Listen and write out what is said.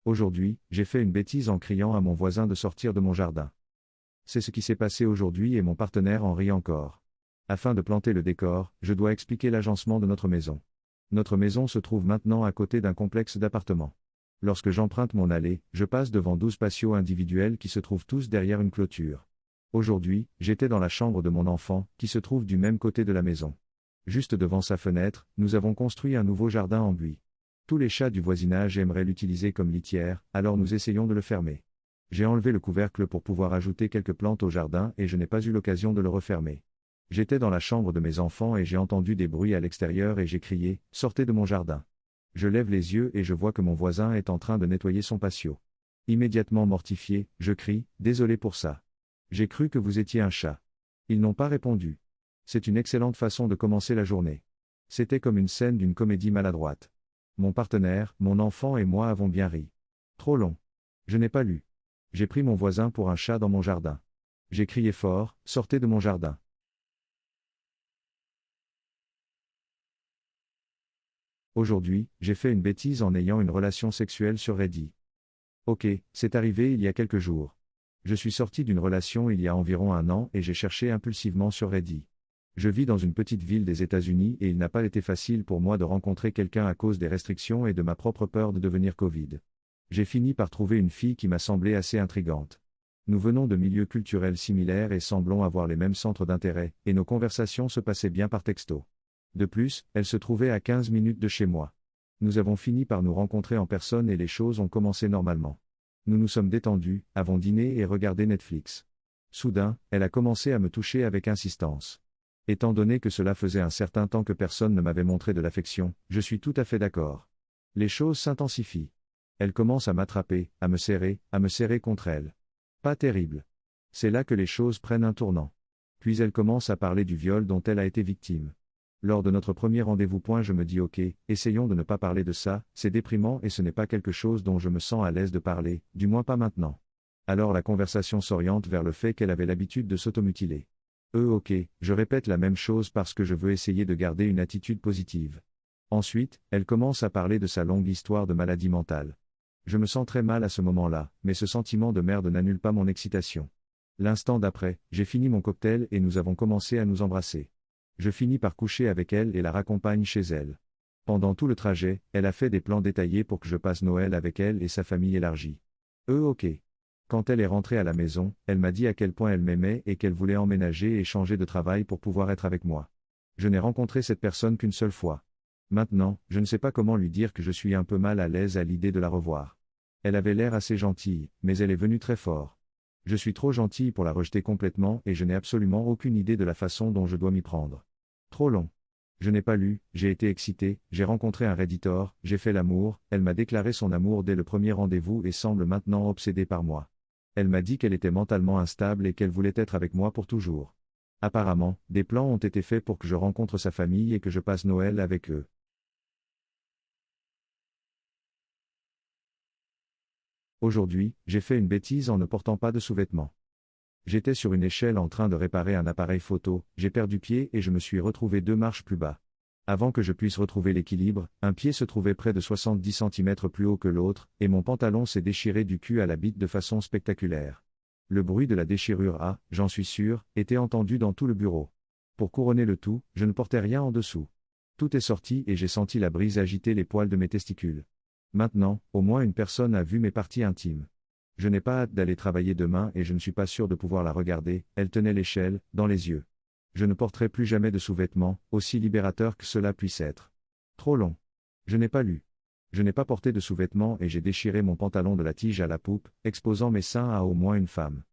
Aujourd'hui, j'ai fait une bêtise en criant à mon voisin de sortir de mon jardin. C'est ce qui s'est passé aujourd'hui et mon partenaire en rit encore. Afin de planter le décor, je dois expliquer l'agencement de notre maison. Notre maison se trouve maintenant à côté d'un complexe d'appartements. Lorsque j'emprunte mon allée, je passe devant 12 patios individuels qui se trouvent tous derrière une clôture. Aujourd'hui, j'étais dans la chambre de mon enfant, qui se trouve du même côté de la maison. Juste devant sa fenêtre, nous avons construit un nouveau jardin en buis. Tous les chats du voisinage aimeraient l'utiliser comme litière, alors nous essayons de le fermer. J'ai enlevé le couvercle pour pouvoir ajouter quelques plantes au jardin et je n'ai pas eu l'occasion de le refermer. J'étais dans la chambre de mes enfants et j'ai entendu des bruits à l'extérieur et j'ai crié « Sortez de mon jardin !» Je lève les yeux et je vois que mon voisin est en train de nettoyer son patio. Immédiatement mortifié, je crie « Désolé pour ça. J'ai cru que vous étiez un chat. » Ils n'ont pas répondu. C'est une excellente façon de commencer la journée. C'était comme une scène d'une comédie maladroite. Mon partenaire, mon enfant et moi avons bien ri. Trop long. Je n'ai pas lu. J'ai pris mon voisin pour un chat dans mon jardin. J'ai crié fort, sortez de mon jardin. Aujourd'hui, j'ai fait une bêtise en ayant une relation sexuelle sur Reddit. Ok, c'est arrivé il y a quelques jours. Je suis sorti d'une relation il y a environ 1 an et j'ai cherché impulsivement sur Reddit. Je vis dans une petite ville des États-Unis et il n'a pas été facile pour moi de rencontrer quelqu'un à cause des restrictions et de ma propre peur de devenir Covid. J'ai fini par trouver une fille qui m'a semblé assez intrigante. Nous venons de milieux culturels similaires et semblons avoir les mêmes centres d'intérêt, et nos conversations se passaient bien par texto. De plus, elle se trouvait à 15 minutes de chez moi. Nous avons fini par nous rencontrer en personne et les choses ont commencé normalement. Nous nous sommes détendus, avons dîné et regardé Netflix. Soudain, elle a commencé à me toucher avec insistance. Étant donné que cela faisait un certain temps que personne ne m'avait montré de l'affection, je suis tout à fait d'accord. Les choses s'intensifient. Elle commence à m'attraper, à me serrer contre elle. Pas terrible. C'est là que les choses prennent un tournant. Puis elle commence à parler du viol dont elle a été victime. Lors de notre premier rendez-vous, je me dis ok, essayons de ne pas parler de ça, c'est déprimant et ce n'est pas quelque chose dont je me sens à l'aise de parler, du moins pas maintenant. Alors la conversation s'oriente vers le fait qu'elle avait l'habitude de s'automutiler. Ok, je répète la même chose parce que je veux essayer de garder une attitude positive. Ensuite, elle commence à parler de sa longue histoire de maladie mentale. Je me sens très mal à ce moment-là, mais ce sentiment de merde n'annule pas mon excitation. L'instant d'après, j'ai fini mon cocktail et nous avons commencé à nous embrasser. Je finis par coucher avec elle et la raccompagne chez elle. Pendant tout le trajet, elle a fait des plans détaillés pour que je passe Noël avec elle et sa famille élargie. Ok. Quand elle est rentrée à la maison, elle m'a dit à quel point elle m'aimait et qu'elle voulait emménager et changer de travail pour pouvoir être avec moi. Je n'ai rencontré cette personne qu'une seule fois. Maintenant, je ne sais pas comment lui dire que je suis un peu mal à l'aise à l'idée de la revoir. Elle avait l'air assez gentille, mais elle est venue très fort. Je suis trop gentille pour la rejeter complètement et je n'ai absolument aucune idée de la façon dont je dois m'y prendre. Trop long. Je n'ai pas lu, j'ai été excité, j'ai rencontré un Redditor, j'ai fait l'amour, elle m'a déclaré son amour dès le premier rendez-vous et semble maintenant obsédée par moi. Elle m'a dit qu'elle était mentalement instable et qu'elle voulait être avec moi pour toujours. Apparemment, des plans ont été faits pour que je rencontre sa famille et que je passe Noël avec eux. Aujourd'hui, j'ai fait une bêtise en ne portant pas de sous-vêtements. J'étais sur une échelle en train de réparer un appareil photo, j'ai perdu pied et je me suis retrouvé 2 marches plus bas. Avant que je puisse retrouver l'équilibre, un pied se trouvait près de 70 cm plus haut que l'autre, et mon pantalon s'est déchiré du cul à la bite de façon spectaculaire. Le bruit de la déchirure a, j'en suis sûr, été entendu dans tout le bureau. Pour couronner le tout, je ne portais rien en dessous. Tout est sorti et j'ai senti la brise agiter les poils de mes testicules. Maintenant, au moins une personne a vu mes parties intimes. Je n'ai pas hâte d'aller travailler demain et je ne suis pas sûr de pouvoir la regarder, elle tenait l'échelle, dans les yeux. Je ne porterai plus jamais de sous-vêtements, aussi libérateur que cela puisse être. Trop long. Je n'ai pas lu. Je n'ai pas porté de sous-vêtements et j'ai déchiré mon pantalon de la tige à la poupe, exposant mes seins à au moins une femme.